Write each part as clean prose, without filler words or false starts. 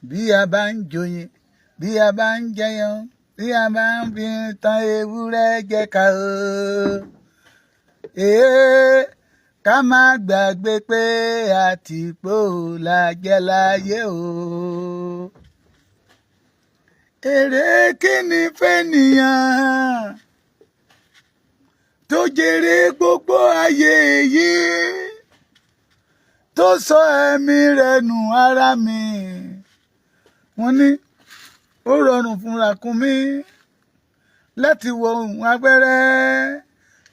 bí a bá ń joyin bí a bá ń jẹyàn bí a bá ń fi tan ewúrẹ́ jẹ ká o ká má gbàgbé pé àtìpó la jẹ láyé o èrè kíni fẹ́nìyàn tó jèrè gbogbo ayé yìí tó sọ ẹ̀mí rẹ̀ nù ara mi wọ́n ní ó rọrùn fún ràkúnmí láti wọ ohun agbẹ́rẹ́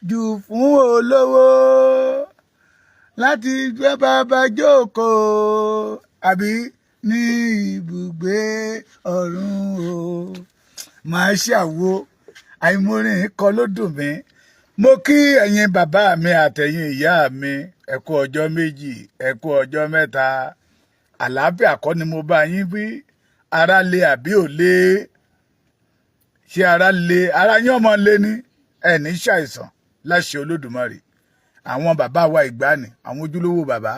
jù fún olówó láti gbé bàbá jókòó àbí ní ibùgbé ọ̀run o máa ṣàwo àìmọrin kọ ló dùn mí mo kí ẹ̀yin bàbá mi àtẹ̀yin ìyá mi ẹ kú ọjọ́ méjì ẹ kú ọjọ́ mẹ́ta àlàáfíà kọ́ ni mo bá yín wí ara le àbí ò le ṣé ara le ara yín ọmọ le ní ẹ ní ṣàìsàn láṣẹ Olódùmarè àwọn bàbá wa ìgbàanì àwọn ojúlówó bàbá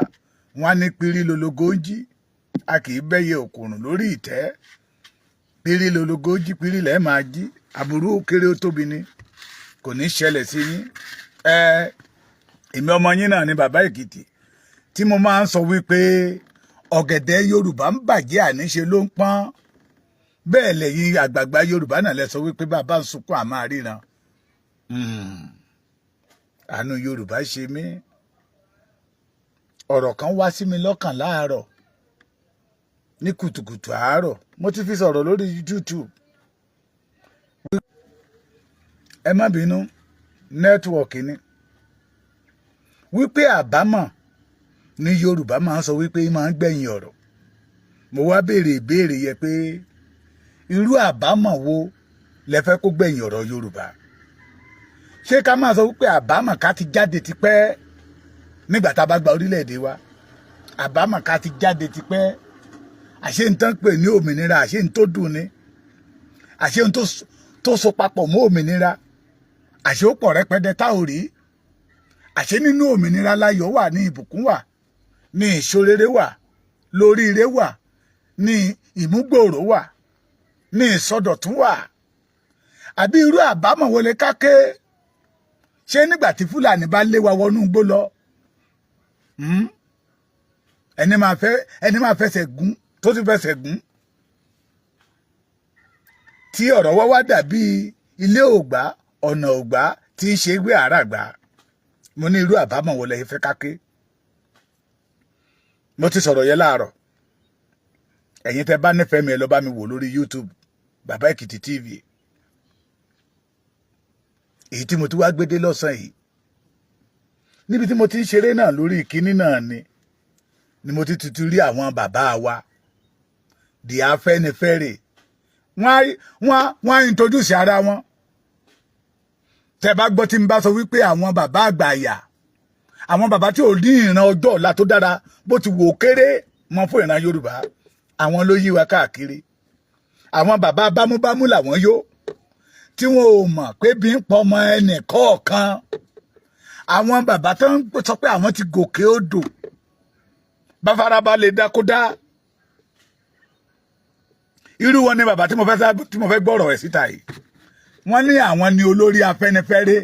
wọn ní pírí lologo ń jí a kì í bẹ́yẹ òkùnrùn lórí ìtẹ́ pírí lologo jí pírí lẹ́ẹ̀ máa jí aburú kéré ó tóbi ni kò ní ṣẹlẹ̀ sí yín èmi ọmọ yín náà ni bàbá Èkìtì tí mo máa ń sọ wípé ọ̀gẹ̀dẹ̀ Yorùbá ń bàjẹ́ àníṣe ló ń pọ́n bẹ́ẹ̀ lẹ́yìn àgbààgbà Yorùbá náà lẹ sọ wípé bàbá ń sunkún àmọ́ àríran àánú Yorùbá ṣe mí ọ̀rọ̀ kan wá sí mi lọ́kàn láàárọ̀ ní kùtùkùtù àárọ̀ mo ti fi sọ̀rọ̀ lórí YouTube ẹ má bínú nẹ́tíwọ̀kì ni wípé àbámọ̀ ní Yorùbá máa ń sọ wípé máa ń gbẹ̀yìn ọ̀rọ̀ mo wá béèrè ìbéèrè yẹ pé irú àbámọ̀ wo lẹ fẹ́ kó gbẹ̀yìn ọ̀rọ̀ Yorùbá ṣé ká máa sọ wípé àbámọ̀ ká ti jáde tipẹ́ nígbà tá a bá gba orílẹ̀-èdè wa àbámọ̀ ká ti jáde tipẹ́ àṣé ń tán pè ní òmìnira àṣé ń tó dùn ni àṣé ń tó so papọ̀ mọ́ òmìnira àṣé ó pọ̀ rẹpẹtẹ tá ò rí àṣé nínú òmìnira láyọ̀ wà ní ìbùkún wà ní ìṣorere wà lóríire wà ní ìmúgbòòrò wà ní ìsọdọ̀tún wà àbí irú àbámọ̀ wọlé káké ṣé nígbà tí Fúlàní bá lé wa wọnú igbó lọ ẹni máa fẹsẹ̀ gún tó ti fẹsẹ̀ gún tí ọ̀rọ̀ wá dàbí ilé ògbà ọ̀nà ògbà tí ń ṣe gbé àràgbà mo ní irú àbámọ̀ wọlé ìfẹ́ káké mo ti sọ̀rọ̀ yẹn láàárọ̀ ẹ̀yin tẹ́ bá nífẹ̀ẹ́ mi ẹ lọ bá mi wò lórí YouTube Bàbá Èkìtì TV èyí tí mo ti wá gbédé lọ́sàn yìí níbi tí mo ti ń ṣeré náà lórí ìkíní náà ni mo ti tutù rí àwọn bàbá wa di Afẹ́nifẹ́re wọ́n introduce ara wọn tẹ́ bá gbọ́ tí n bá sọ wípé àwọn bàbá àgbàyà àwọn bàbá tí ò ní ìran ọjọ́ ọ̀la tó dára bó ti wò kéré mọ́ fún ìran Yorùbá àwọn ló yí wa káàkiri àwọn bàbá bámúbámú làwọn yó tí wọn ò mọ̀ pé bí ń pọ̀ ọmọ ẹnì kọ̀ọ̀kan àwọn bàbá tó ń sọ pé àwọn ti gòkè odò báfaraba lè dákúdá irú wọn ni bàbá tí mo fẹ́ gbọ́rọ̀ ẹ̀ síta yìí wọ́n ní àwọn ni olórí Afẹ́nifẹ́re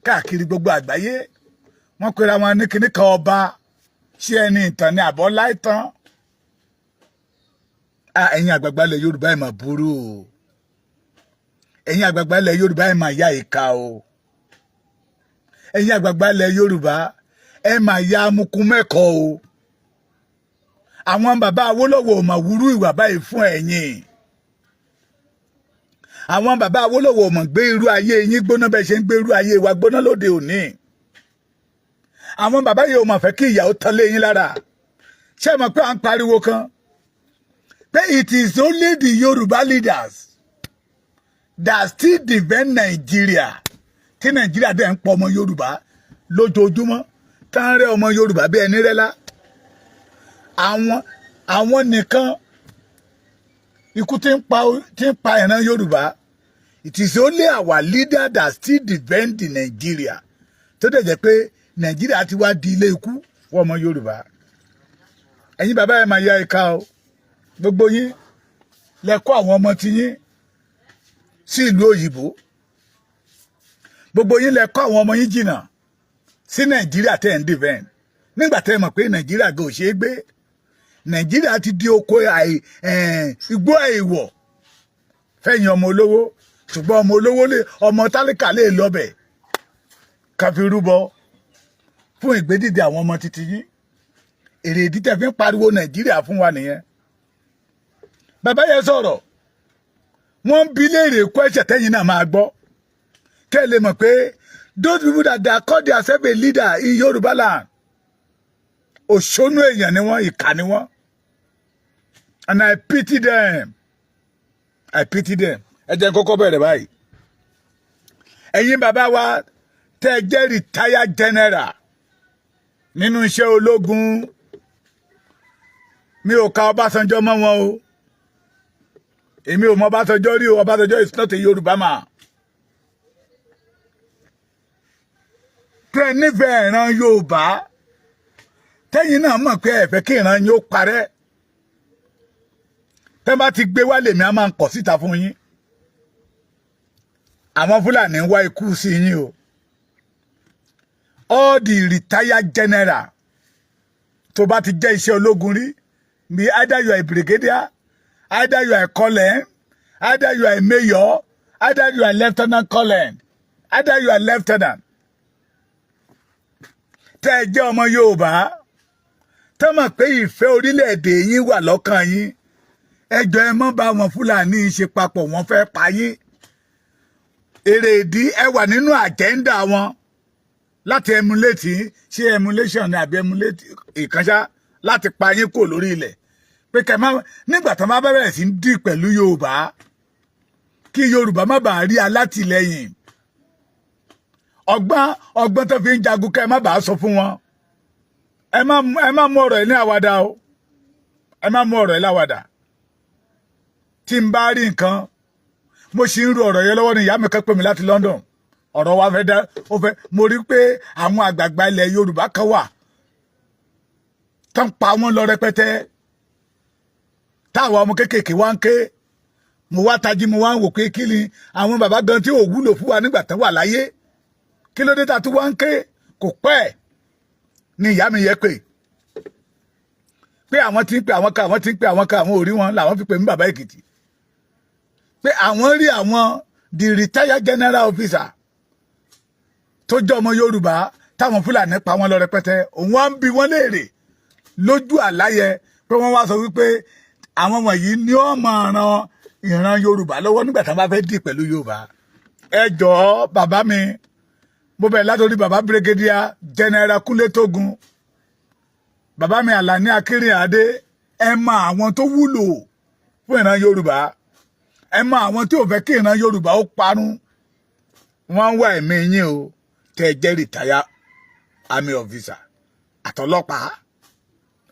káàkiri gbogbo àgbáyé wọ́n pera wọn ní kíní kan ọba ṣé ẹni ìtàn ní àbọ́lá ìtàn ẹ̀yin àgbààgbà ilẹ̀ Yorùbá ẹ̀ mà burú o ẹ̀yin àgbààgbà ilẹ̀ Yorùbá ẹ̀ mà ya ìka o ẹ̀yin àgbààgbà ilẹ̀ Yorùbá ẹ̀ mà ya amukú mẹ́kọ̀ọ́ o àwọn bàbá Awólọ́wọ̀ ò mà wúrú ìwà báyìí fún ẹ̀yin àwọn bàbá Awólọ́wọ̀ ò mà gbé irú ayé yín gbóná bẹ́ẹ̀ ṣe ń gbé irú ayé wa gbóná lóde òní àwọn bàbá yìí ò mà fẹ́ kí ìyàwó tán lé yín lára ṣé ẹ mọ̀ pé à ń pariwo kan pé it is only the Yorùbá leaders that still defend Nigeria tí Nigeria dẹ̀ ń pọ̀ ọmọ Yorùbá lójoojúmọ́ tá ń rẹ́ ọmọ Yorùbá bí ẹni rẹ́lá àwọn nìkan ikú tí ń pa ìran Yorùbá it is only our leader that still defend the Nigeria tó dẹ̀ jẹ́ pé Nigeria ti wá di ilé ikú fún ọmọ Yorùbá ẹ̀yin bàbá ẹ̀ máa ya ìka o gbogbo yín lẹ kó àwọn ọmọ tiyín sí ìlú òyìnbó gbogbo yín lẹ kó àwọn ọmọ yín jìnnà sí Nàìjíríà tẹ́ ń defend nígbà tẹ́ mọ̀ pé Nàìjíríà gò ṣe é gbé Nàìjíríà ti di oko igbó àìwọ̀ fẹ̀yìn ọmọ olówó ṣùgbọ́n ọmọ olówó ọmọ tálíkà lè lọ́bẹ̀ ká fi rúbọ fún ìgbédìde àwọn ọmọ títí yín èrè ìdí tẹ́ fi ń pariwo Nàìjíríà fún wa nìyẹn bàbá yẹn sọ̀rọ̀ wọ́n ń bi léèrè kó ẹ̀ṣẹ̀ tẹ́yìn náà máa gbọ́ kẹ́ ẹ lè mọ̀ pé those people that they call themselves a leader in Yorùbá land òṣónú èèyàn ni wọ́n ìkà ni wọ́n and I pity them ẹ jẹ́ kọ́kọ́ bẹ̀rẹ̀ báyìí ẹ̀yin bàbá wa tẹ́ jẹ́ retired general nínú iṣẹ́ ológun mi ò ka Ọbásanjọ́ mọ́ wọn o èmi ò mọ Ọbásanjọ́ rí o Ọbásanjọ́ is not a Yorùbá man tẹ́ nífẹ̀ẹ́ ìran Yorùbá tẹ́yìn náà mọ̀ pé ẹ fẹ́ kí ìran yín ó parẹ́ tẹ́ bá ti gbé wálé mi á máa ń kọ̀ síta fún yín àwọn Fúlàní ń wá ikú sí yín o all the retired general tó bá ti jẹ́ iṣẹ́ ológun rí bí either you are a brigadier either you are a colonel either you are a major either you are a lieutenant colonel either you are a lieutenant tẹ́ ẹ jẹ́ ọmọ Yorùbá tẹ́ mọ̀ pé ìfẹ́ orílẹ̀-èdè yín wà lọ́kàn yín ẹ jọ̀ọ́ ẹ má bá wọn Fúlàní ṣe papọ̀ wọ́n fẹ́ pa yín èrè ìdí ẹ wà nínú àjẹ́ńdà wọn láti emulate ṣe emulation ni àbí emulate ìkànṣá láti pa yín kò lórí ilẹ̀ pé kẹ má nígbà tó má bẹ̀rẹ̀ sí ń dì pẹ̀lú Yorùbá kí Yorùbá má bàa rí alátìlẹyìn ọgbọ́n tó fi ń jagun kẹ má bàa sọ fún wọn ẹ má mú ọ̀rọ̀ ẹ ní àwàdà o ẹ má mú ọ̀rọ̀ ẹ láwàdà tí n bá rí nǹkan mo sì ń ro ọ̀rọ̀ yẹn lọ́wọ́ ní ìyá mi kan pè mí láti London ọ̀rọ̀ wa fẹ́ dá ó fẹ́ mo rí pé àwọn àgbààgbà ilẹ̀ Yorùbá kan wà tán pa wọ́n lọ rẹpẹtẹ táwọn ọmọ kéékèèké wá ń ké mo wá tají mo wá ń wò pé kí ni àwọn bàbá gan tí ò wúlò fún wa nígbà tán wà láyé kí ló dé tá tún wá ń ké kò pẹ́ ni ìyá mi yẹ pé àwọn tí ń pè àwọn ká àwọn tí ń pè àwọn ká àwọn ò rí wọn làwọn fi pè mí bàbá Èkìtì pé àwọn rí àwọn the retired general officer tó jẹ́ ọmọ Yorùbá táwọn Fúlàní pa wọ́n lọ rẹpẹtẹ òun wá ń bi wọ́n léèrè lójú àláyẹ pé wọ́n wá sọ wípé àwọn wọ̀nyí ni ó máa ran ìran Yorùbá lọ́wọ́ nígbà tí wọ́n bá fẹ́ dì pẹ̀lú Yorùbá ẹ jọ̀ọ́ bàbá mi mo bẹ̀rẹ̀ látòrí bàbá brigadier general Kúnlé Tógun bàbá mi Àlàní Akínrìnádé ẹ mọ àwọn tó wúlò fún ìran Yorùbá ẹ mọ àwọn tí ò fẹ́ kí ìran Yorùbá ó parun wọ́n ń wá ẹ̀mí yín o tẹ́ jẹ́ rìtáyà army officer àtọlọ́pàá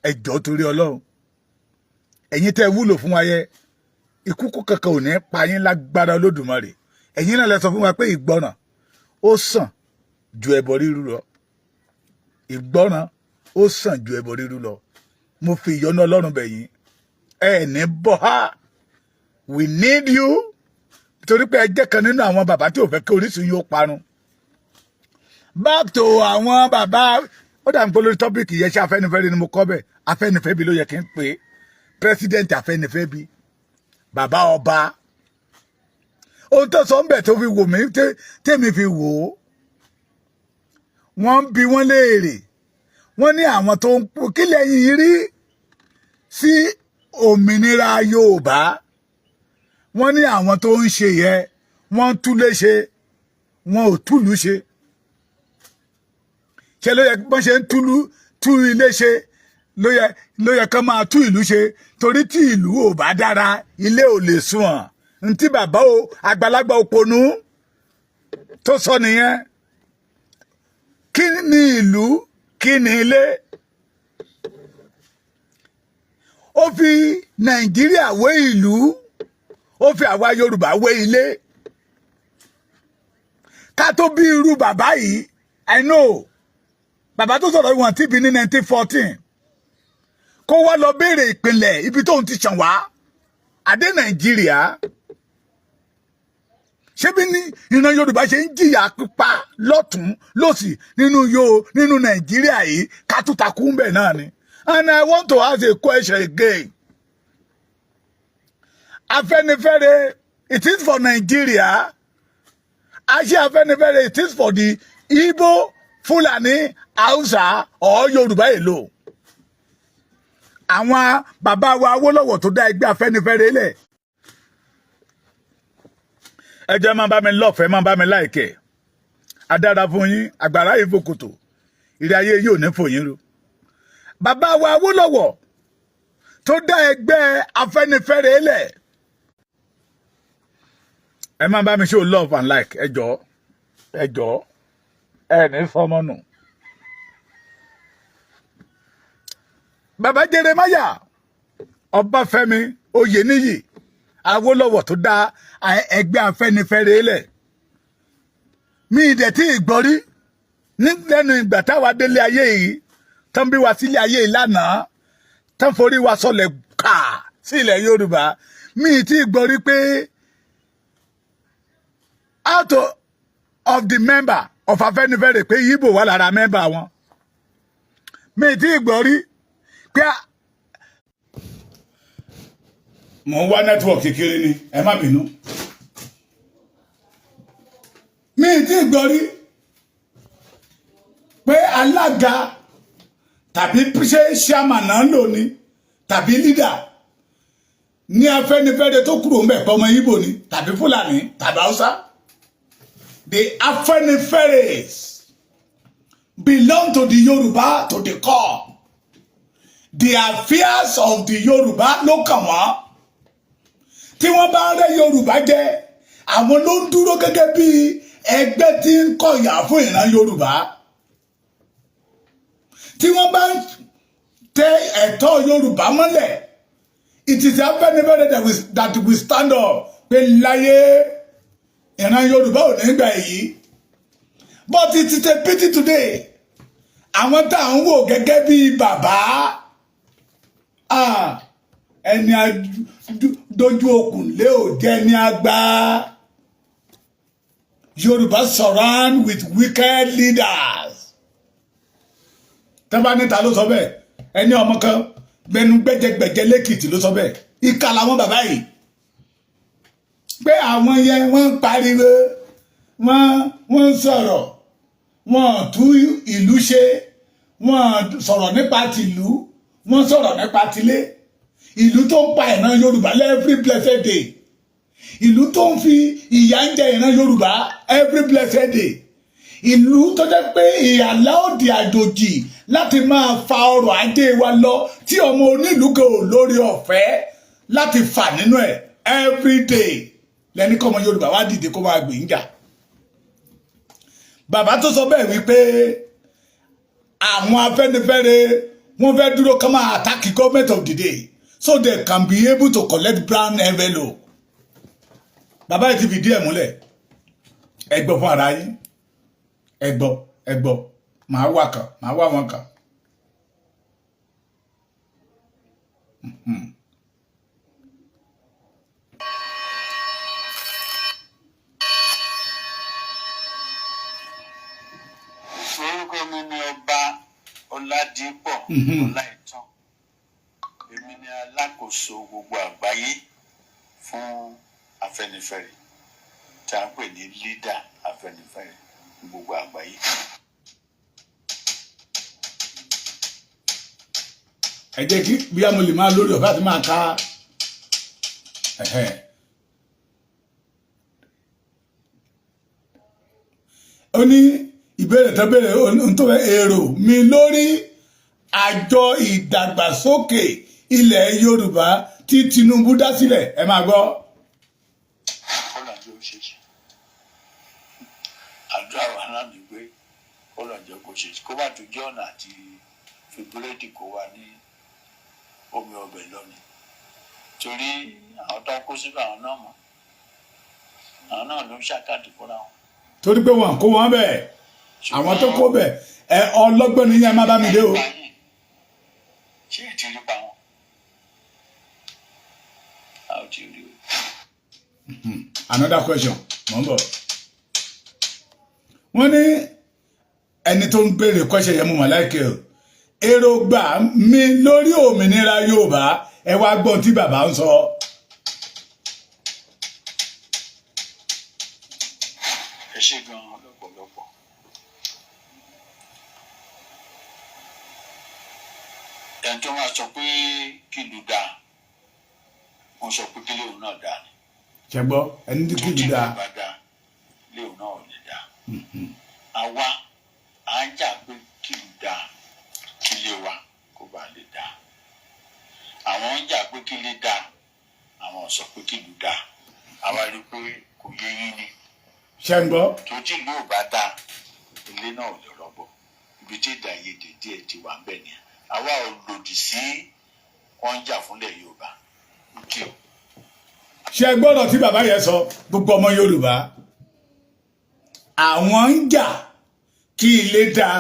ẹ jọ̀ọ́ torí Ọlọ́run ẹ̀yin tẹ́ wúlò fún wa yẹ ikú kó kankan ò ní pa yín lágbára Olódùmarè ẹ̀yin náà lẹ sọ fún wa pé ìgbọràn ó sàn ju ẹbọ rírú lọ ìgbọràn ó sàn ju ẹbọ rírú lọ mo fi ìyọ́nú Ọlọ́run bẹ̀ yín ẹ ní bọ́ ha we need you torí pé ẹ jẹ́ kan nínú àwọn bàbá tí ò fẹ́ kí orísun yóò parun back to àwọn bàbá ó dà ń pọ́ lórí tọ́pìkì yẹn ṣe Afẹ́nifẹ́re ni mo kọ́ bẹ̀ Afẹ́nifẹ́bi ló yẹ kí n pè é president Afẹ́nifẹ́bi bàbá ọba ohun tó sọ ń bẹ̀ tó fi wò mí tèmi fi wò ó wọ́n ń bi wọ́n léèrè wọ́n ní àwọn tó ń pò kí lẹ́yìn rí sí òmìnira Yorùbá wọ́n ní àwọn tó ń ṣe yẹ wọ́n túlé ṣe wọn ò túlù ṣe ṣe ló yẹ bọ́n ṣe ń tú ilé ṣe ló yẹ kán máa tú ìlú ṣe torí tí ìlú ò bá dára ilé ò lè sunwọ̀n ntí bàbá o àgbàlagbà òpònú tó sọ nìyẹn kí ni ìlú kí ni ilé ó fi Nàìjíríà wé ìlú ó fi àwa Yorùbá wé ilé ká tó bí irú bàbá yìí I know bàbá tó sọ̀rọ̀ ìwọ̀n tí bí ní 1914 kó wá lọ béèrè ìpínlẹ̀ ibi tóun ti ṣàn wá adé Nàìjíríà ṣé bí ní ìran Yorùbá ṣe ń jìyà pípa lọ́tún lọ́sì nínú Nàìjíríà yìí kátútakú ń bẹ̀ náà ni. And I want to ask a question again. Afẹ́nifẹ́re, it is for Nigeria. Àṣé Afẹ́nifẹ́re, it is for the Igbo, Fulani, Hausa or Yorùbá alone. Àwọn bàbá wa Awólọ́wọ̀ tó dá ẹgbẹ́ Afẹ́nifẹ́re lẹ̀. Ẹ jẹ́ máa bá mi lọ́fẹ̀ẹ́, máa bá mi láìkẹ́. Adára fún yín, àgbàrá yìí fòkòtò. Ìrẹ́ ayé yóò ní fòyín ro. Bàbá wa Awólọ́wọ̀ tó dá ẹgbẹ́ Afẹ́nifẹ́re lẹ̀. Ẹ máa bá mi show love and like. Ẹ jọ̀ọ́. Ẹ ní fọmọ nù. Bàbá Jeremiah Ọbáfẹ́mi Oyèníyì Awólọ́wọ̀ tó dá ẹgbẹ́ Afẹ́nifẹ́re lẹ̀. Mi ìdẹ̀ tí ìgbọ́rí lẹ́nu ìgbà táwa délé ayé yìí tán bí wa sílé ayé yìí lánàá tán forí wa sọlẹ̀ kà sí ilẹ̀ Yorùbá. Mi tí ìgbọ́rí pé out of the member of Afẹ́nifẹ́re pé Igbo wà lára member wọn. Mi tí ìgbọ́rí pé mo ń wá network kékeré ni ẹ má bínú. Mi tí ìgbọ́rí pé alága tàbí ṣe chairman náà lò ní tàbí leader ní Afẹ́nifẹ́re tó kúrò ńbẹ̀ pé ọmọ Igbo ni tàbí Fúlàní tàbí Hausa. The Afẹ́nifẹ́res belong to the Yoruba to the core. The affairs of the Yoruba ló kàn wọ́n. Tí wọ́n bá rẹ́ Yorùbá jẹ àwọn ló ń dúró gẹ́gẹ́ bí ẹgbẹ́ tí ń kọ̀yà fún ìran Yorùbá. Tí wọ́n bá tẹ ẹ̀tọ́ Yorùbá mọ́lẹ̀, it is Afẹ́nifẹ́re that will stand up pé láyé ìran Yorùbá ò ní gbà èyí. But it is a pity today. Àwọn tá à ń wò gẹ́gẹ́ bí bàbá ẹni dojú okùn lé ò jẹ́ ní àgbà. Yorùbá surround with wicked leaders. Tẹ́bá níta ló sọ bẹ́ẹ̀ ẹni ọmọ kan gbẹnu gbẹ́jẹgbẹ̀jẹ lẹ́kìtì ló sọ bẹ́ẹ̀. Ìkà làwọn bàbá yìí pé àwọn yẹn wọ́n ń pariwo wọ́n ń sọ̀rọ̀ wọ́n tú ìlú ṣe wọ́n sọ̀rọ̀ nípa tìlú wọ́n sọ̀rọ̀ nípa tilé. Ìlú tó ń pa ìran Yorùbá every blessed day. Ìlú tó ń fi ìyà ń jẹ ìran Yorùbá every blessed day. Ìlú tó jẹ́ pé ìyàlá òdì àjòjì láti máa fa ọrọ̀ ajé wa lọ tí ọmọ onílùú kò lórí ọ̀fẹ́ láti fà nínú ẹ̀ every day. Lẹ́ni kọ́ ọmọ Yorùbá wá dìde kó máa gbé ń jà. Bàbá tó sọ bẹ́ẹ̀ wípé àwọn Afẹ́nifẹ́re wọ́n fẹ́ dúró ká máa attack government of the day so they can be able to collect brown envelope. Bàbá yìí ti fìdí ẹ̀ múlẹ̀. Ẹ gbọ́ fún ara yín. Ẹ gbọ́. Màá wá wọn kàn. Orúkọ mi ni Ọba Ọládìpọ̀ Ọláìtàn. Èmi ni alákòóso gbogbo àgbáyé fún Afẹ́nifẹ́re tí a ń pè ní leader Afẹ́nifẹ́re gbogbo àgbáyé. Ẹ jẹ́ kí bí a mo lè máa lórí ọ̀fẹ́ àti máa ka ó ní ìbéèrè tó béèrè ohun tó fẹ́ èrò mi lórí àjọ ìdàgbàsókè ilẹ̀ Yorùbá tí Tinubu dá sílẹ̀ ẹ máa gbọ́. Kọ́lọ̀jọ́ ṣe ṣe àdúrà wa náà ní pé kọ́lọ̀jọ́ kò ṣe kó bá tó jẹ́ ọ̀nà àti fi búrẹ́dì kó wa ní omi ọbẹ̀ lọ́nà torí àwọn tó ń kó síbẹ̀ àwọn náà mọ̀ àwọn náà ló ń ṣàkàtì fúnra wọn. Torí pé wọn kó wọn bẹ́ẹ̀ àwọn tó kó bẹ́ẹ̀ ẹ ọlọ́gbọ́n ní yẹn má bá mi dé o. Ṣé ẹ ti rí pa wọn? ti rí o. Another question mo ń bọ̀ wọ́n ní ẹni tó ń béèrè question yẹn mo mà láìkẹ́ o èròǹgbà mi lórí òmìnira Yorùbá ẹ wá gbọ́n tí bàbá ń sọ. ẹ ṣe gan-an lọ́pọ̀lọpọ̀. ẹni tó máa sọ pé kí ìlú dáa wọ́n sọ pé kí léwu náà dáa ni. ṣe gbọ́ ẹni tí kì í dáa. tó tí ìlú bá dáa léwu náà ò lè dáa. àwa à ń jà pé kí ìlú dáa kí ilé wa kó bá lè dáa. àwọn ń jà pé kí ilé dáa àwọn sọ pé kí ìlú dáa. àwa rí i pé kò yé yín ni. ṣe ń gbọ́. tó tí ìlú ò bá dáa ilé náà ò lè rọgbọ ibi tí ìdàyèdè díẹ̀ ti wà ń bẹ nìyẹn. àwa ò lòdì sí wọn ń jà fúnlẹ̀ Yorùbá kí o. ṣe gbọ́dọ̀ tí bàbá yẹn sọ gbogbo ọmọ Yorùbá àwọn ń jà kí ilé dáa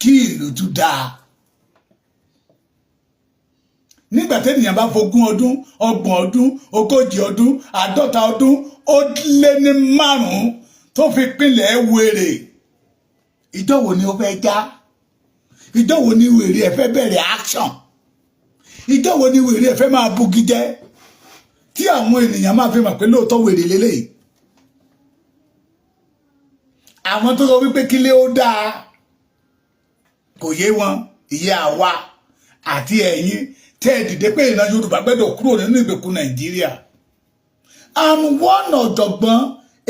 kí ìlú tún dáa. nígbà tẹ́nìyàn bá fogún ọdún 30 ọdún 40 ọdún 50 ọdún ó lé ní 5 tó fi pinlẹ̀ wèrè ìjọ wo ni ó fẹ́ já ìjọ wo ni wèrè ẹ fẹ́ bẹ̀rẹ̀ action ìjọ wo ni wèrè ẹ fẹ́ máa bugi jẹ tí àwọn ènìyàn máa fi mọ̀ pé lóòótọ́ wèrè lélẹ́yìí. àwọn tó sọ wípé kílé ó dáa kò yé wọn ìyẹ́ àwa àti ẹ̀yin tẹ́ ẹ dìde pé ìran Yorùbá gbẹ́dọ̀ kúrò nínú ìgbèkùn Nàìjíríà. I'm one ọ̀jọ̀gbọ́n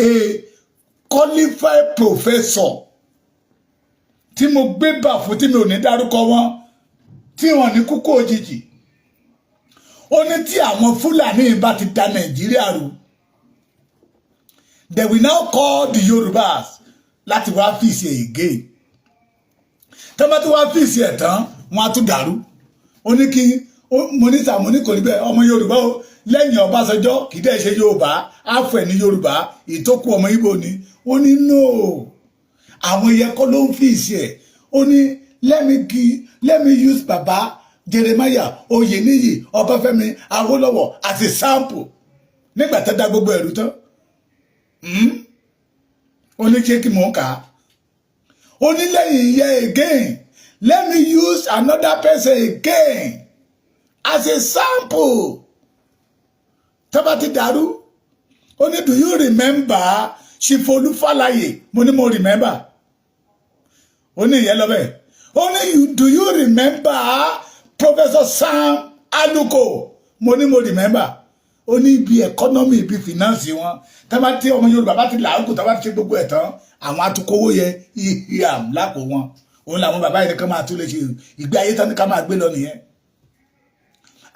a qualified professor tí mo gbé bà fún tí mi ò ní dárúkọ wọn tí wọn ní kúkú òjijì. ó ní tí àwọn Fúlàní bá ti da Nàìjíríà rú they will now call the Yorùbás láti wá fìsì again tó bá ti wá fìsì ẹ̀ tán wọn á tún dàrú. ó ní kí mo ní sàmú ní kò ní bẹ́ẹ̀ ọmọ Yorùbá o lẹ́yìn Ọbásanjọ́ kì í dẹ̀ ṣe Yorùbá àfọ̀ ẹ̀ ní Yorùbá ìtókù ọmọ Ìgbò ni. ó ní no àwọn yẹn kọ́ ló ń fìsì ẹ̀. ó ní let me use baba Jeremiah Oyeniyi Ọbáfẹ́mi Awólọ́wọ̀ as a sample nígbà tó dá gbogbo ẹ̀rú tán. ó ní ṣé kí mò ń kà á. ó ní lẹ́yìn yẹ again let me use another person again as a sample tó bá ti dàrú. ó ní do you remember Ṣìfòlú Fálàyè mo ní mo remember. ó ní ìyẹn lọ bẹ́ẹ̀. ó ní do you remember Professor Sam Aluko mo ní mo remember. ó ní ibi economy ibi finance wọn tá bá tí ọmọ Yorùbá bá ti làágùn tá bá ti ṣe gbogbo ẹ̀ tán àwọn atukọ̀wé yẹ ìhìàm lápò wọn. òun làwọn bàbá yìí kan máa tún lè ṣe ìgbé ayé tán ní ká máa gbé lọ nìyẹn.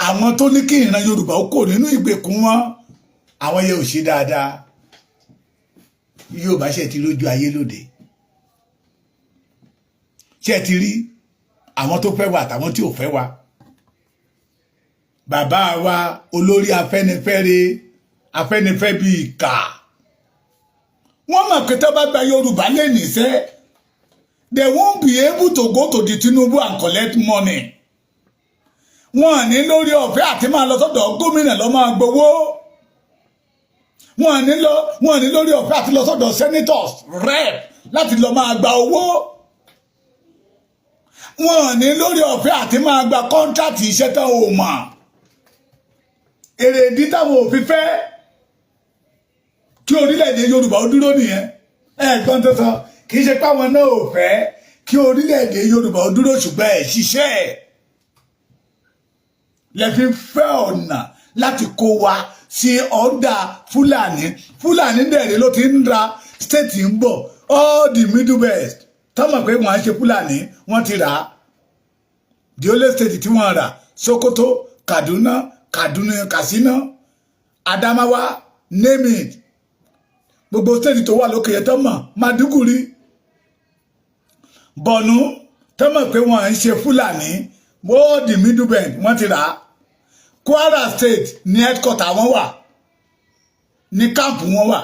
àwọn tó ní kí ìran Yorùbá ó kò nínú ìgbèkùn wọn àwọn yẹ ò ṣe dáadáa. Yorùbá ṣe ti lójú ayé lóde ṣe ti rí àwọn tó fẹ́ wa àtàwọn tí ò fẹ́ wa. bàbá wa olórí Afẹ́nifẹ́re bí ìkà wọ́n mọ̀ pé tó bá gba Yorùbá lè nìṣẹ́ they won't be able to go to the Tinubu and collect money. wọ́n ní lórí ọ̀fẹ́ àti máa lọ sọ́dọ̀ gómìnà lọ máa gbowó. wọ́n ní lórí ọ̀fẹ́ àti lọ sọ́dọ̀ senators rep láti lọ máa gba owó. wọ́n ní lórí ọ̀fẹ́ àti máa gba kọ́ńtàtì iṣẹ́ tán ò mọ̀. èrè ìdí táwọn òfin fẹ́ kí orílẹ̀-èdè Yorùbá ó dúró nìyẹn. ẹ̀gbọ́n tó sọ kì í ṣe páwọn náà ò fẹ́ kí orílẹ̀-èdè Yorùbá ó dúró ṣùgbọ́n ẹ̀ ṣiṣẹ́ ẹ̀ lẹ́fi fẹ́ ọ̀nà láti kó wa sí ọ̀dà Fúlàní dẹ̀rẹ̀ ló ti ń ra state ń bọ̀ all the middle belt tọ́mọ̀ pé wọ́n á ṣe Fúlàní wọ́n ti rà á the only state tí wọ́n rà Sokoto Kaduna Katsina Adamawa name it gbogbo state tó wà lókè yẹn tọ́mọ̀ Maduguri Borno tọ́mọ̀ pé wọ́n á ṣe Fúlàní all the middle belt wọ́n ti rà á Kwara state ní headquarter wọn wà ní camp wọn wà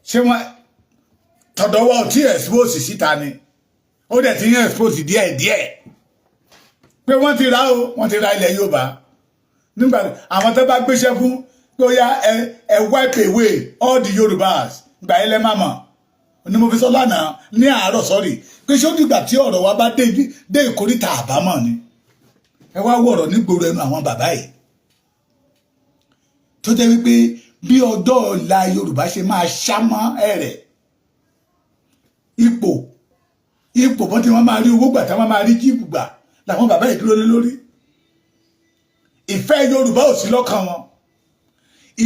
ṣé wọn tọ̀dọ̀wọ́ tí expose síta ni ó dẹ̀ ti ń expose díẹ̀díẹ̀ pé wọ́n ti ra o wọ́n ti ra ilẹ̀ Yorùbá nígbà àwọn tó bá gbéṣẹ́ fún pé ó yá ẹ wipe away all the Yorùbás gbà ilẹ̀ màmá ni mo fi sọ lánàá ní àárọ̀ sọ́rí pé ṣé ó dìgbà tí ọ̀rọ̀ wa bá dé ìkórìtà àbámọ̀ ni ẹ wá wọ̀rọ̀ nígboro ẹnu àwọn bàbá yìí tó jẹ́ wípé bí ọjọ́ ọ̀la Yorùbá ṣe máa ṣámọ́ ẹ̀rẹ̀ ipò bọ́n tí wọ́n máa rí owó gbà tí wọ́n máa rí jíìpù gbà làwọn bàbá yìí dúró lé lórí ìfẹ́ Yorùbá ò sí lọ́kàn wọn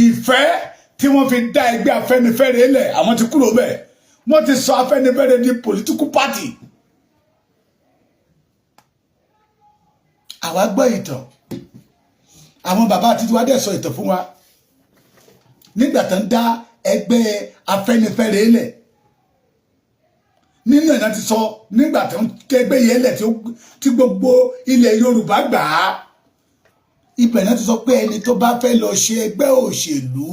ìfẹ́ tí wọ́n fi dá ẹgbẹ́ Afẹ́nifẹ́re lẹ̀ àwọn ti kúrò bẹ́ẹ̀ wọ́n ti sọ Afẹ́nifẹ́re di political party àwa gbọ́ ìtàn àwọn bàbá àti tiwa dẹ̀ sọ ìtàn fún wa nígbà tó ń dá ẹgbẹ́ Afẹ́nifẹ́re lẹ̀ nínú ẹ̀ náà ti sọ nígbà tó ń kẹgbẹ́ yẹn lẹ̀ tí gbogbo ilẹ̀ Yorùbá gbà á ibẹ̀ náà ti sọ pé ẹni tó bá fẹ́ lọ ṣe ẹgbẹ́ òṣèlú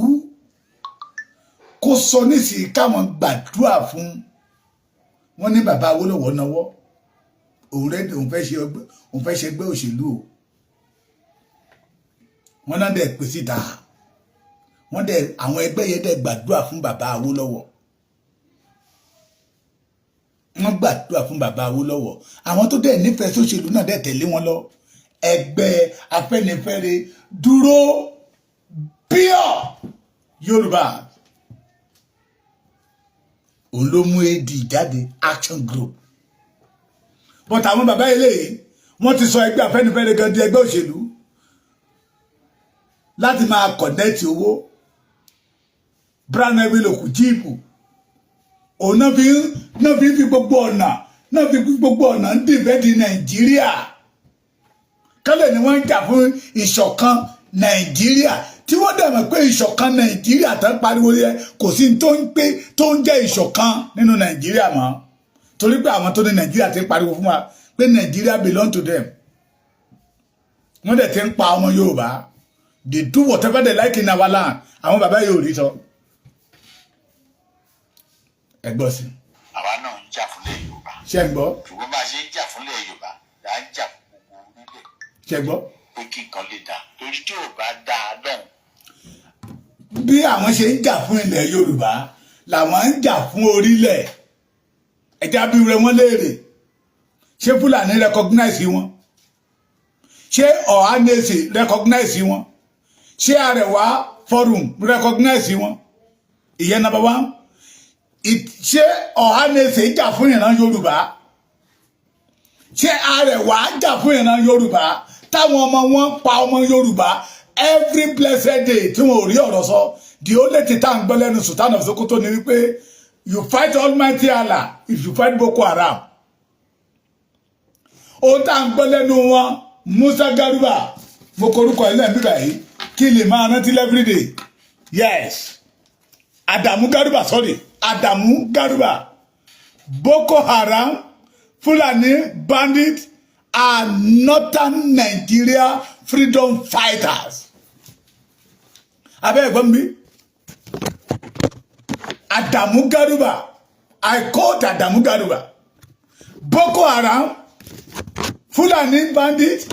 kó sọ nísìnyí káwọn gbàdúrà fún wọn ní bàbá Awólọ́wọ̀ náwó òun fẹ́ ṣe ẹgbẹ́ òṣèlú o wọn náà dẹ̀ pèsè ìta wọn dẹ̀ àwọn ẹgbẹ́ yẹn dẹ̀ gbàdúrà fún bàbá Awólọ́wọ̀ wọ́n gbàdúrà fún bàbá Awólọ́wọ̀ àwọn tó dẹ̀ nífẹ̀ẹ́ sóṣèlú náà dẹ̀ tẹ̀lé wọn lọ ẹgbẹ́ Afẹ́nifẹ́re dúró pure Yorùbá òun ló mú AD jáde Action Group but àwọn bàbá eléyìí wọ́n ti sọ ẹgbẹ́ Afẹ́nifẹ́re gan di ẹgbẹ́ òṣèlú láti máa kọ̀nẹ́tì owó brown evil òkú jíìpù òun náà fi gbogbo ọ̀nà ń dìbẹ́dì Nàìjíríà kálẹ̀ ni wọ́n ń jà fún ìṣọ̀kan Nàìjíríà tí wọ́n dẹ̀ mọ̀ pé ìṣọ̀kan Nàìjíríà tó ń pariwo yẹ kò sí tó ń jẹ́ ìṣọ̀kan nínú Nàìjíríà mọ́ torí pé àwọn tó ní Nàìjíríà ti ń pariwo fún wa pé Nàìjíríà belong to them wọ́n dẹ̀ ti ń pa ọmọ Yorùbá they do whatever they like in our land àwọn bàbá yóò rí sọ ẹ gbọ́ sí. àwa náà ń jà fúnlẹ̀ Yorùbá. ṣé ẹ gbọ́. ṣùgbọ́n bá a ṣe ń jà fúnlẹ̀ Yorùbá là ń jà fún gbogbo orílẹ̀. ṣé ẹ gbọ́. pé kí nǹkan lè dà torí tí ò bá dá a lọ́hùn. bí àwọn ṣe ń jà fún ilẹ̀ Yorùbá làwọn ń jà fún orílẹ̀ ẹ̀já bí rẹ wọ́n léèrè ṣé Fúlàní recognize wọn ṣé Ọ̀hánèsì recognize wọn ṣé Àrẹwà Forum recognize wọn ìyẹn number one ṣé Ọ̀hánèsì jà fún ìran Yorùbá ṣé Àrẹwà jà fún ìran Yorùbá táwọn ọmọ wọn pa ọmọ Yorùbá every blessed day tí wọn ò rí ọ̀rọ̀ sọ the only thing tá à ń gbọ́ lẹ́nu Sultan of Sokoto ni wípé you fight Almighty Allah if you fight Boko Haram ohun tá à ń gbọ́ lẹ́nu wọn Musa Garuba mo korúkọ ilé ẹ̀mí báyìí kí lè máa rántí everyday yes Adamu Garuba sorry Adamu Garuba Boko Haram Fulani bandits are northern Nigeria freedom fighters abẹ́ ẹ̀gbọ́n mi Adamu Garuba I quote Adamu Garuba Boko Haram Fulani bandits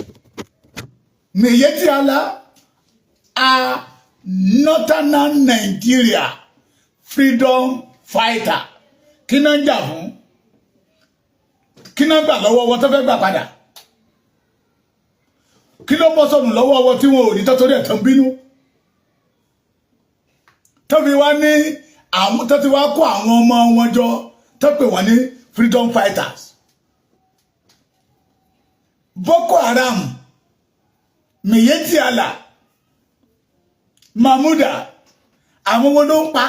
Miyetti Allah are northern Nigeria freedom fighter kí náà ń jà fún kí náà gbà lọ́wọ́ wọn tó fẹ́ gbà padà kí ló bọ́ sọ̀nù lọ́wọ́ wọn tí wọn ò ní tọ́tọ́rí ẹ̀ tó ń bínú tó fi wá ní àwọn tó ti wá kó àwọn ọmọ wọn jọ tó pè wọ́n ní freedom fighters Boko Haram Miyetti Allah Mahmuda àwọn wọn ló ń pa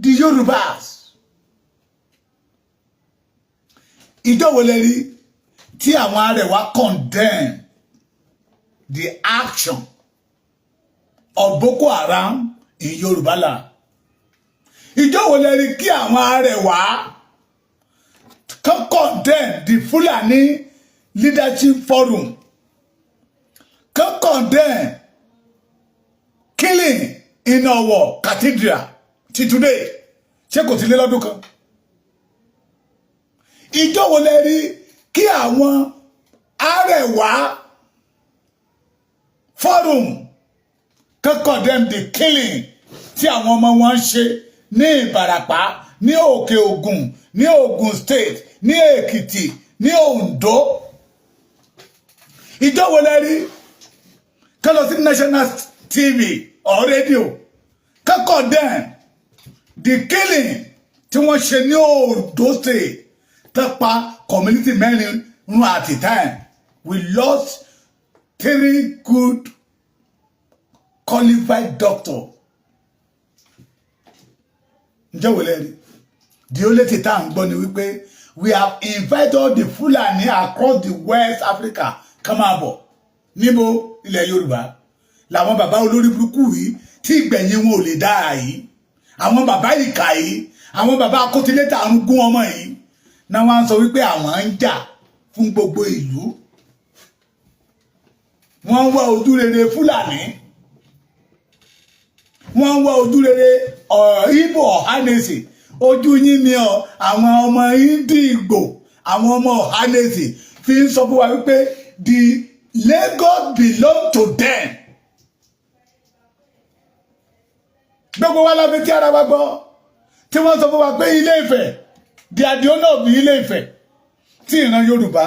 the Yorùbás ìjọ wo lè rí tí àwọn Arẹwà condemn the action of Boko Haram in Yorùbá land ìjọ wo lè rí kí àwọn Arẹwà condemn the Fulani Leadership Forum condemn killing in our cathedral till today ṣé kò ti lé lọ́dún kan ìjọ wo lẹ rí kí àwọn Arẹwà Forum kan condemn the killing tí àwọn ọmọ wọn ṣe ní Ìbàràpá, ní Òkè Ògùn, ní Ògùn State, ní Èkìtì, ní Oǹdó. Ìjọ wo lẹ rí kan lọ sí national TV or radio kan condemn the killing tí wọ́n ṣe ní Oǹdó State tó pa community mẹ́rin run at a time. We lost 3 good qualified doctors. Ǹjẹ́ wo lẹ rí? The only thing tá à ń gbọ́ ni wípé we have invited all the Fulani across the West Africa come máa bọ̀ níbo ilẹ̀ Yorùbá làwọn bàbá olórí burúkú yìí tí ìgbẹ̀yìn wọn ò lè dáa yìí, àwọn bàbá ìkà yìí, àwọn bàbá akótilétà arúgbó ọmọ yìí náà wọ́n á sọ wípé àwọn ń jà fún gbogbo ìlú. Wọ́n ń wá ojú rere Fúlàní, wọ́n ń wá ojú rere Ìgbò Ọ̀hánèsì. Ojú yín ni àwọn ọmọ Ìdìgbò, àwọn ọmọ Ọ̀hánèsì fi ń sọ fún wa wípé the Lagos belong to them. Gbogbo wa la fi tí ara wa gbọ́ tí wọ́n sọ fún wa pé Ilé-Ifẹ̀ di Adéọ̀nà bí Ilé-Ifẹ̀ tí ìran Yorùbá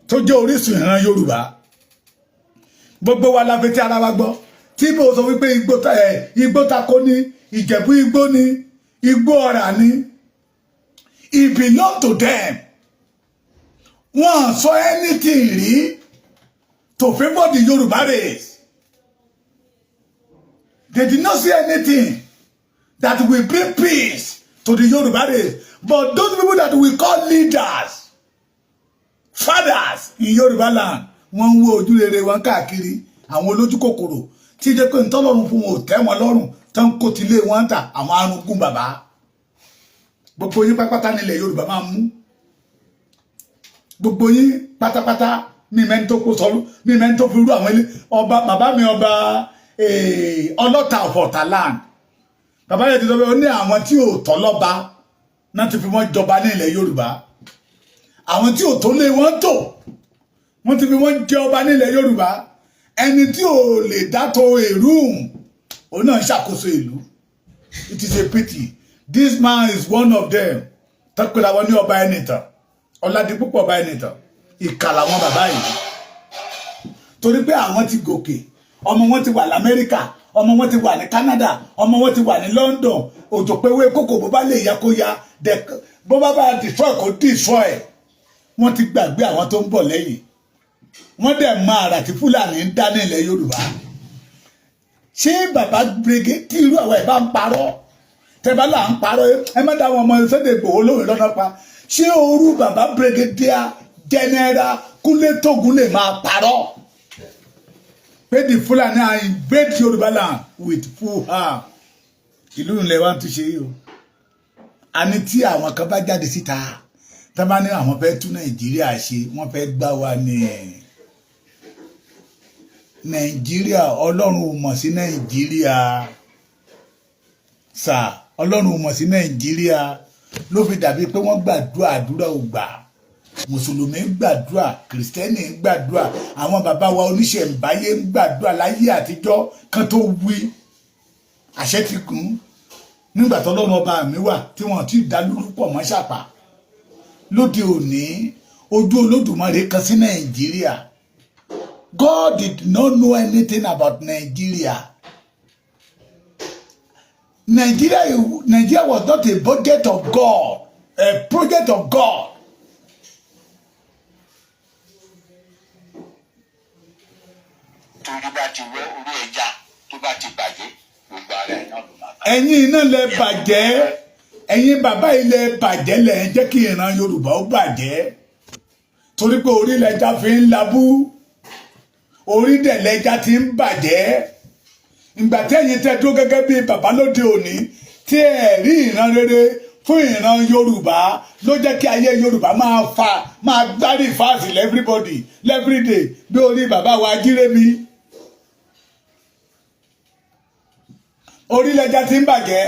tó jẹ́ orísun ìran Yorùbá. Gbogbo wa la fi tí ara wa gbọ́ tí ibo sọ wípé Igbó Tako ní, Ìjẹ̀bú Igbó ní, Igbó Ọ̀rà ní. It belong to them. Wọ́n sọ anything rí to favor the Yoruba race. They did not say anything that will bring peace to the Yoruba race. But those people that we call leaders, fathers in Yoruba land, wọ́n ń wo ojú rere wọn káàkiri, àwọn olójú kòkòrò tí jẹ́ pé ntọ́lọ́run fún wọn ò tẹ́ wọn lọ́rùn tán kó tilé wọn tà àwọn arúgbó bàbá. Gbogbo yín pátápátá nílẹ̀ Yorùbá máa mú. Gbogbo yín pátápátá mi mẹ́ni tó kó sọ́rú, mi mẹ́ni tó fi rú àwọn ilé ọba bàbá mi ọba Ọlọ́ta of Ọ̀tà land. Bàbá yẹn ti sọ pé ó ní àwọn tí ò tọ́ lọ́ba náà ti fi wọ́n jọba ní ilẹ̀ Yorùbá. Àwọn tí ò tó lé wọn tò wọ́n ti fi wọ́n jẹ ọba ní ilẹ̀ Yorùbá. Ẹni tí ò lè dátò èrú òun náà ń ṣàkóso ìlú. It is a pity. This man is one of them. Tọ́pẹ́ làwọn ní ọba Ẹnìtàn, Ọládipúpọ̀ ọba Ẹnìtàn. Ìkà làwọn bàbá yìí. Torí pé àwọn ti gòkè, ọmọ wọn ti wà l'Amẹ́ríkà, ọmọ wọn ti wà ní Canada, ọmọ wọn ti wà ní London. Òjò pé wé kókò bó bá lè yá kó yá, bó bá bá destroy kó destroy. Wọ́n ti gbàgbé àwọn tó ń bọ̀ lẹ́yìn. Wọ́n dẹ̀ máa rà tí Fúlàní ń dá ní ilẹ̀ Yorùbá. Ṣé bàbá gbègé tí irú àwọn ẹ̀ bá ń parọ́? Tẹ́bá là ń parọ́ ẹ má dá àwọn ọmọ Sunday Igboho lóhùn lọ́nà pa. Ṣé orú bàbá Brigadier General Kúnlé Tógun lè máa parọ́? Pé the Fulani are invade Yorùbá land with full arm. Ìlú ilẹ̀ wa tún ṣe yìí o. A ní tí àwọn kan bá jáde síta, tá bá ní àwọn fẹ́ tún Nàìjíríà ṣe, wọ́n fẹ́ gbá wa ní Nàìjíríà. Ọlọ́run ò mọ̀ sí Nàìjíríà. Sà, Ọlọ́run ò mọ̀ sí Nàìjíríà. Ló fi dàbí pé wọ́n gbàdúrà, àdúrà ò gbà. Mùsùlùmí ń gbàdúrà, Kìrìsìtẹ́nì ń gbàdúrà, àwọn bàbá wa oníṣẹ̀ǹbáyé ń gbàdúrà láyé àtijọ́ kan tó wí. Àṣẹ ti gùn nígbà tọ́lọ́run ọba mi wà tí wọ́n ti dá lórúkọ mọ́ ṣàpà. Lóde òní, ojú Olódùmarè kan sí Nàìjíríà. God did not know anything about Nigeria. Nigeria was not a budget of God, a project of God. Ẹ̀yin iná lẹ bàjẹ́, ẹ̀yin bàbá ilẹ̀ bàjẹ́ lẹ̀ ń jẹ́ kí ìran Yorùbá ó bàjẹ́. Torí pé orí lẹja fi ń labú, orí dẹ̀ lẹja ti ń bàjẹ́. Ìgbà tí ẹ̀yin tẹ́ dúró gẹ́gẹ́ bí bàbá lóde òní tí ẹ rí ìran rere fún ìran Yorùbá ló jẹ́ kí ayé Yorùbá máa gbárí fáàsì everybody everyday bí orí bàbá wa Jírémi. Orílẹ̀-èdè tí ń bàjẹ́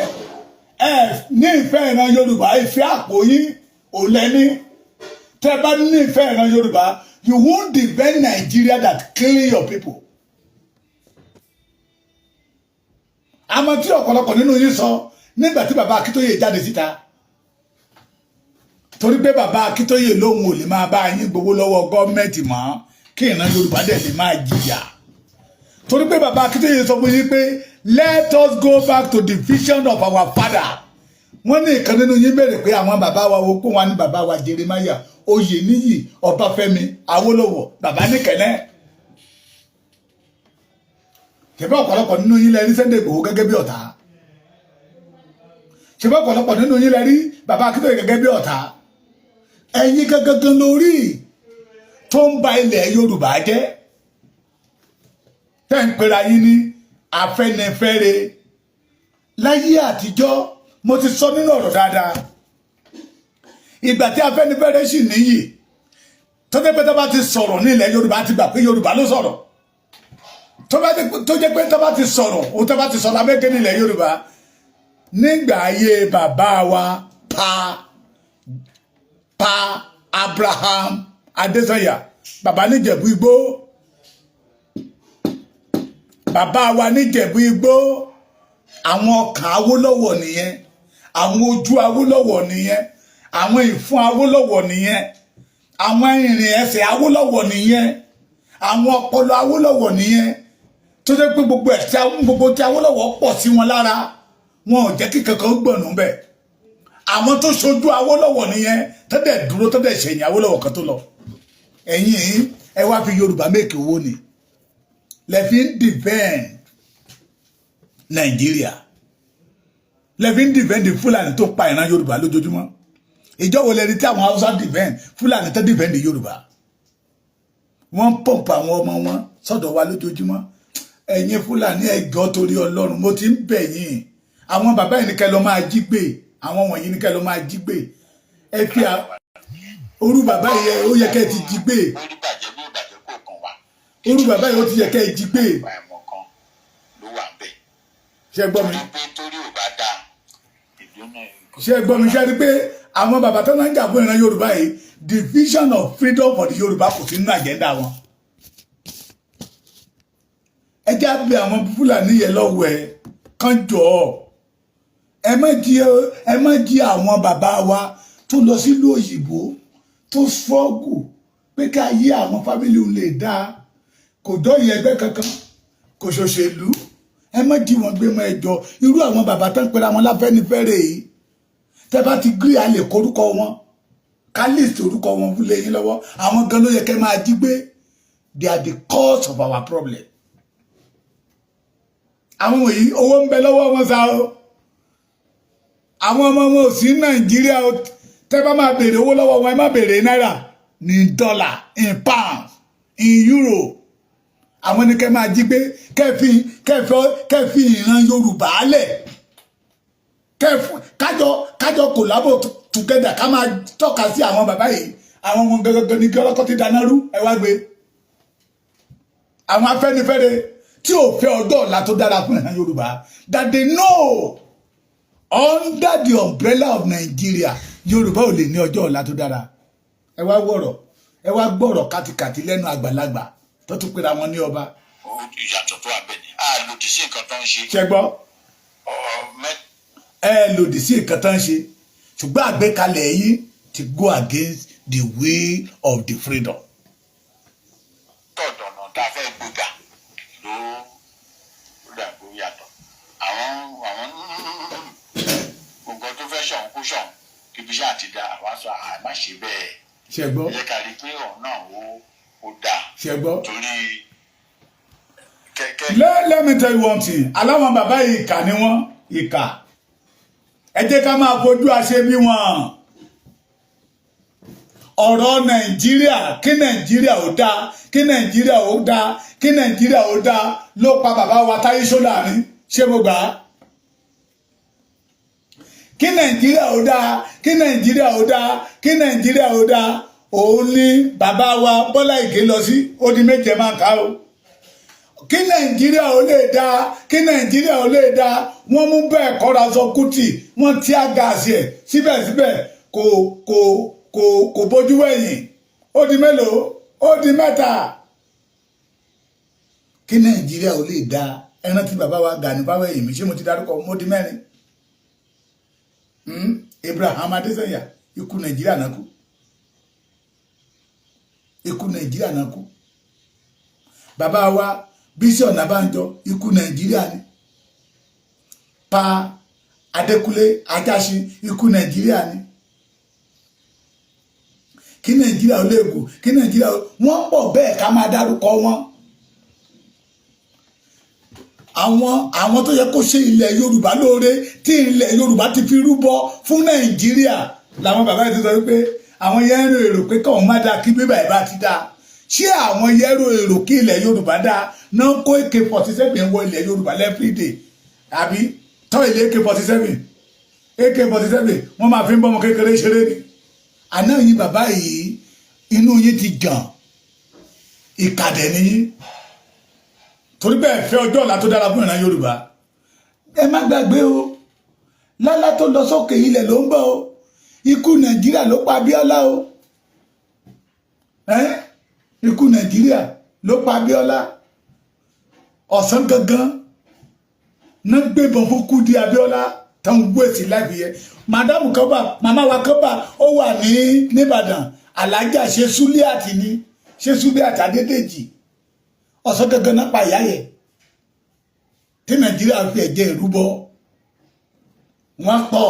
ẹ ní ìfẹ́ ìran Yorùbá, ìfẹ́ àpò yín ò lẹ́ní. Tẹ́ bá ní ìfẹ́ ìran Yorùbá, you won't defend Nigeria that kill your people. àmọ́ tí ọ̀pọ̀lọpọ̀ nínú yín sọ nígbà tí bàbá Akíntóyè jáde síta torí pé bàbá Akíntóyè lóhun ò lè máa bá yín gbowó lọ́wọ́ gọ́ọ̀mẹ̀ntì mọ́ kí ìran Yorùbá dẹ̀ lè máa jìyà torí pé bàbá Akíntóyè sọ fún yín pé let us go back to the vision of our father wọ́n ní ìkan nínú yín béèrè pé àwọn bàbá wa wo pé wọ́n ní bàbá wa Jeremiah Oyèníyì Ọbáfẹ́mi Awólọ́wọ̀ bàbá Níkẹ̀nẹ́ ṣebí ọ̀pọ̀lọpọ̀ nínú yín lẹ rí Sunday Igboho gẹ́gẹ́ bí ọ̀tá ṣebí ọ̀pọ̀lọpọ̀ nínú yín lẹ rí bàbá Akíntóyè gẹ́gẹ́ bí ọ̀tá ẹ̀yin gangan lórí tó ń ba ilẹ̀ Yorùbá jẹ́ tẹ́ ń pera yín ní Afẹ́nifẹ́re láyé àtijọ́ mo ti sọ nínú ọ̀rọ̀ dáadáa ìgbà tí Afẹ́nifẹ́re sì níyì tó jẹ́ pé tó bá ti sọ̀rọ̀ ní ilẹ̀ Yorùbá ti gbà pé Yorùbá ló sọ̀rọ̀ tó jẹ́ pé tó bá ti sọ̀rọ̀ òun tó bá ti sọ̀rọ̀ abẹ́gẹ́ ní ilẹ̀ Yorùbá nígbà ayé bàbá wa pa Abraham Adésanya bàbá níjẹ̀bú igbó bàbá wa níjẹ̀bú igbó àwọn ọkàn Awólọ́wọ̀ nìyẹn àwọn ojú Awólọ́wọ̀ nìyẹn àwọn ìfun Awólọ́wọ̀ nìyẹn àwọn ìrìn ẹsẹ̀ Awólọ́wọ̀ nìyẹn àwọn ọpọlọ Awólọ́wọ̀ nìyẹn tó jẹ́ pé gbogbo tí Awólọ́wọ̀ pọ̀ sí wọn lára wọn ò jẹ́ kí kankan gbọ̀nù bẹ́ẹ̀ àwọn tó ṣojú Awólọ́wọ̀ nìyẹn tọ́dẹ̀ dúró tọ́dẹ̀ ṣẹ̀yìn Awólọ́wọ̀ kan tó lọ ẹ̀yin ẹ wá fi Yorùbá mẹ́kì owó ni lẹ́fí ń defend Nàìjíríà lẹ́fí ń defend Fúlàní tó pa ìran Yorùbá lójoojúmọ́ ìjọ wo lẹ́ni tí àwọn Haúsá defend Fúlàní tó defend Yorùbá wọ́n ń pọ̀mpù àwọn ọmọ wọn sọ́dọ̀ wa lójoojúmọ́ ẹ̀yin Fúlàní ẹ̀gọ́ torí Ọlọ́run mo ti ń bẹ̀ yín àwọn bàbá yìí ní kẹ́ lọ máa jí gbé àwọn wọ̀nyí ní kẹ́ lọ máa jí gbé ẹ fi orú bàbá yìí ó yẹ kẹ́ ti jí gbé orú bàbá yìí ó ti yẹ kẹ́ jí gbé ṣé gbọ́ mi ṣé gbọ́ mi ṣé rí pé àwọn bàbá tó náà ń jà fún ìran Yorùbá yìí the vision of freedom for the Yorùbá kò sí nínú àjẹ́ndà wọn ẹ jẹ́ àbí àwọn Fúlàní yẹn lọ́wọ́ ẹ kán jọ ẹ má jí àwọn bàbá wa tó lọ sílùú òyìnbó tó struggle pé ká yí àwọn fámìlì òun lè dáa kò dọ́yìn ẹgbẹ́ kankan kò ṣòṣèlú ẹ má jí wọn gbé mọ́ ẹjọ́ irú àwọn bàbá tó ń pera wọn l'Afẹ́nifẹ́re yìí tẹ́ bá ti gírí a lè korúkọ wọn ká list orúkọ wọn fún lẹ́yìn lọ́wọ́ àwọn gan ló yẹ kẹ́ máa jí gbé they are the cause of our problem àwọn wọ̀nyí owó ń bẹ lọ́wọ́ wọn sá o àwọn ọmọ wọn ò sí Nàìjíríà o tẹ́ bá máa béèrè owó lọ́wọ́ wọn ẹ má béèrè náírà ní dọ́là in pound in euro àwọn ní kẹ́ máa jí gbé kẹ́fì ìran Yorùbá lẹ̀ kájọ kòlábò together ká máa tọ́ka sí àwọn bàbá yìí àwọn ọmọ gẹ́gẹ́ ní kí ọlọ́kọ́ ti dáná rú ẹ wá gbé àwọn Afẹ́nifẹ́re tí ò fẹ́ ọjọ́ ọ̀la tó dára fún ìran Yorùbá that they know under the umbrella of Nigeria Yorùbá ò lè ní ọjọ́ ọ̀la tó dára ẹ wá gbọ́rọ̀ kátikàti lẹ́nu àgbàlagbà tó tún pera wọn ní ọba. ìyàtọ̀ tó abẹ ni a lòdì sí nǹkan tó ń ṣe. ṣe gbọ́ ẹ lòdì sí nǹkan tó ń ṣe ṣùgbọ́n àgbékalẹ̀ yìí ti go against the way of the freedom. tọ̀dọ̀nà tá a fẹ́ gbéga ló dàgbò yàtọ̀ àwọn nǹkan tó fẹ́ ṣọ̀hún kó ṣọ̀hún kíbi iṣẹ́ àti dá àwa sọ àmà ṣe bẹ́ẹ̀. ṣe gbọ́ ẹ ká rí i pé ọ̀hún náà ó dáa. ṣe gbọ́ torí kẹ́kẹ́. let me tell you one thing aláwọn bàbá yìí ìkà ni wọ́n ìkà ẹ jẹ́ ká máa fojú àṣẹ bí wọn ọ̀rọ̀ Nàìjíríà kí Nàìjíríà ó dáa kí Nàìjíríà ó dáa kí Nàìjíríà ó dáa ló pa bàbá wa Táyé Ṣóláàrin ṣé mo gbà á kí Nàìjíríà ó dáa kí Nàìjíríà ó dáa kí Nàìjíríà ó dáa òun ní bàbá wa Bọ́lá Ìgè lọ sí ó di méje máa ká o kí Nàìjíríà ó lè dáa kí Nàìjíríà ó lè dáa wọ́n mú bẹ́ẹ̀ kọ́ra sọ Kútì wọ́n tí a gaàsì ẹ̀ síbẹ̀síbẹ̀ kò bójú wẹ̀yìn ó di mélòó ó di mẹ́ta kí Nàìjíríà ó lè dáa ẹran tí bàbá wa Gani Fáwẹ́hìnmí ṣé mo ti dárúkọ mo di mẹ́rin Abraham Adesanya ikú Nàìjíríà náà kú ikú Nàìjíríà náà kú bàbá wa Bísí Ọ̀nàbánjọ ikú Nàìjíríà ni Pa Adékúnlé Ajáṣin ikú Nàìjíríà ni kí Nàìjíríà ó léwu kí Nàìjíríà wọ́n pọ̀ bẹ́ẹ̀ ká máa dárúkọ wọn àwọn tó yẹ kó ṣe ilẹ̀ Yorùbá lóore tí ilẹ̀ Yorùbá ti fi rúbọ fún Nàìjíríà làwọn bàbá yìí ti sọ wípé àwọn yẹn ń èrò pé káwọn má dáa kí bíbá ìbá ti dáa ṣé àwọn yẹn ń èrò kí ilẹ̀ Yorùbá dáa náà kó AK-47 wọ ilẹ̀ Yorùbá lẹ́fírídè àbí tọ́ ilé AK-47 wọ́n máa fi ń bọ́mọ kékeré ṣeré ni àná yìí bàbá yìí inú yín ti jàn ìkàdẹ̀ nìyí torí bẹ́ẹ̀ fẹ́ ọjọ́ ọ̀la tó dára fún ìran Yorùbá ẹ má gbàgbé o lálá tó lọ sókè ilẹ̀ ló ń bọ̀ o ikú Nàìjíríà ló pa Abíọ́lá o ikú Nàìjíríà ló pa Abíọ́lá ọ̀sán gangan náà gbébọn fún Kúdí Abíọ́lá tán wéèsì láìpẹ́ yẹ màdámù kọ́bà màmá wa kọ́bà ó wà ní Ìbàdàn alájà ṣe Súlíàtì ni ṣe Súlíàtì Adédèjì ọ̀sán gangan náà pa ìyá yẹ tí Nàìjíríà fi ẹ̀jẹ̀ ìrúbọ wọ́n pọ̀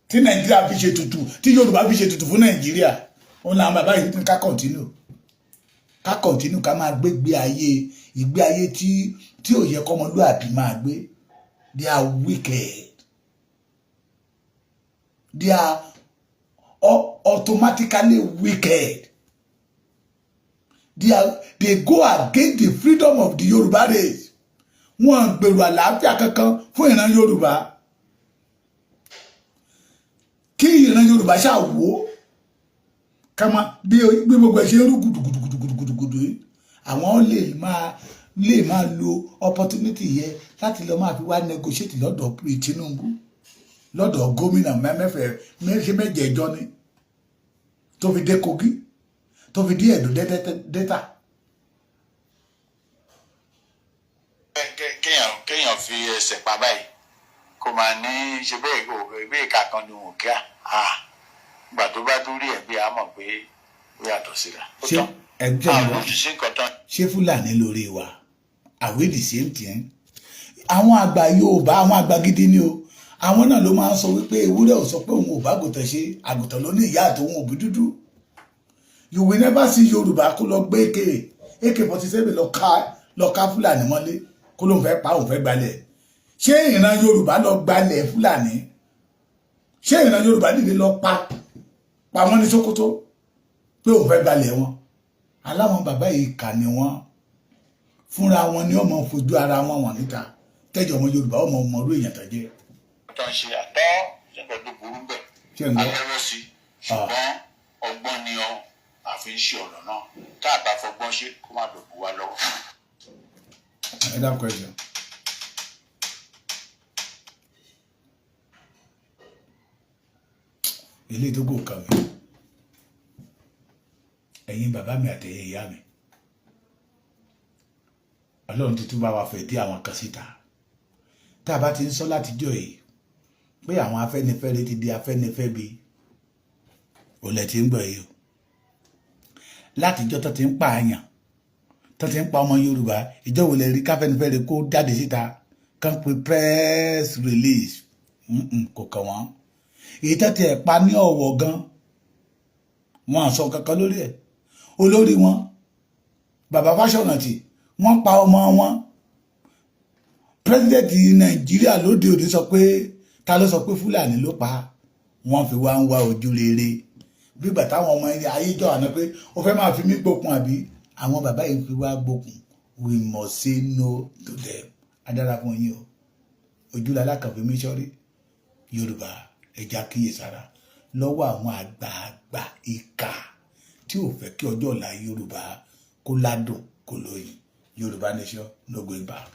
tí Nàìjíríà fi ṣe tutù tí Yorùbá fi ṣe tutù fún Nàìjíríà òun làwọn bàbá yìí ní ká kọ̀ntínú ká máa ìgbé ayé tí ò yẹ kọ́mọlúàbí máa gbé. They are wicked. They are automatically wicked. They go against the freedom of the Yoruba race. Wọ́n gbèrò àlàáfíà kankan fún ìran Yorùbá. Kí ìran Yorùbá ṣáà wò kama bí gbogbo ẹ̀ ṣe ń rú gùdùgùdùgùdùgùdù yìí àwọn lè máa lo opportunity yẹ láti lọ máa fi wá negotiate lọ́dọ̀ Tinubu lọ́dọ̀ gómìnà mẹ́jẹ̀ẹ̀jọ ni tó fi dé Kogi tó fi dé Ẹdó Delta. kéèyàn fi ẹsẹ̀ pa báyìí kó máa ní ṣe bẹ́ẹ̀ ìka kan ni òun kíá gbà tó bá tó rí ẹ̀ bí a mọ̀ pé ó yàtọ̀ síra. ṣé Fúlàní lórí wa àwédì sí MTN àwọn àgbà Yorùbá àwọn àgbà gidi ni o àwọn náà ló máa ń sọ wípé ewúrẹ́ ò sọ pé òun ò bá àgùntàn ṣe àgùntàn ló ní ìyá àtòun òbí dúdú. You will never see Yorùbá kó lọ gbé AK-47 lọ ká Fúlàní mọ́lé kó ló ń fẹ́ pa òun fẹ́ gbalẹ̀. Ṣé ìran Yorùbá lọ gbalẹ̀ Fúlàní? Ṣé ìran Yorùbá dìde lọ pa wọ́n ní Sókótó pé òun fẹ́ gbalẹ̀ wọn? Aláwọn bàbá yìí kà ní wọn fúnra wọn ni ọmọ fojú ara wọn wọn níta tẹjọ ọmọ Yorùbá ọmọ orí èèyàn tó jẹ. tó ń ṣe àtọ́ nígbà tó burú bẹ́ẹ̀ abẹ́rẹ́ sí ṣùgbọ́n ọgbọ́n ni ọ àfi ń ṣe ọ̀rọ̀ náà tá a bá fọgbọ́n ṣe kó má dòbò wá lọ́wọ́. ẹ dákọ̀ ẹ jọ. ilé tó kò kàn mí ẹ̀yin bàbá mi àtẹ̀yẹ ìyá mi Ọlọ́run ti tún bá wa fẹ́ dé àwọn kan síta tá a bá ti ń sọ látijọ́ yìí pé àwọn Afẹ́nifẹ́re ti di Afẹ́nifẹ́bi olè tí ń gbọ́ yìí o látijọ́ tó ti ń pa àyàn tó ti ń pa ọmọ Yorùbá ìjọ wo lè rí káfẹ́nifẹ́re kó jáde síta kàn pé press release kò kàn wọ́n èyí tó ti ẹ̀ pa ní Ọ̀wọ̀ gan wọn àsọ kankan lórí ẹ̀ olórí wọn bàbá Fáṣọ̀rántì wọ́n pa ọmọ wọn pírẹsidẹ̀ntì Nàìjíríà lóde òní sọ pé ta ló sọ pé Fúlàní ló pa wọ́n fi wá ń wá ojú rere bígbà táwọn ọmọ ayéjọ àná pé ó fẹ́ máa fi mí gbókun àbí àwọn bàbá yìí fi wá gbókun we must say no to them adára fún yín o ojúlala kan fi mí sọ́rí Yorùbá ẹja kíyèsára lọ́wọ́ àwọn àgbààgbà ìkà tí ò fẹ́ kí ọjọ́ ọ̀la Yorùbá kó ládùn kó lóyìn Yorùbá nation no going back.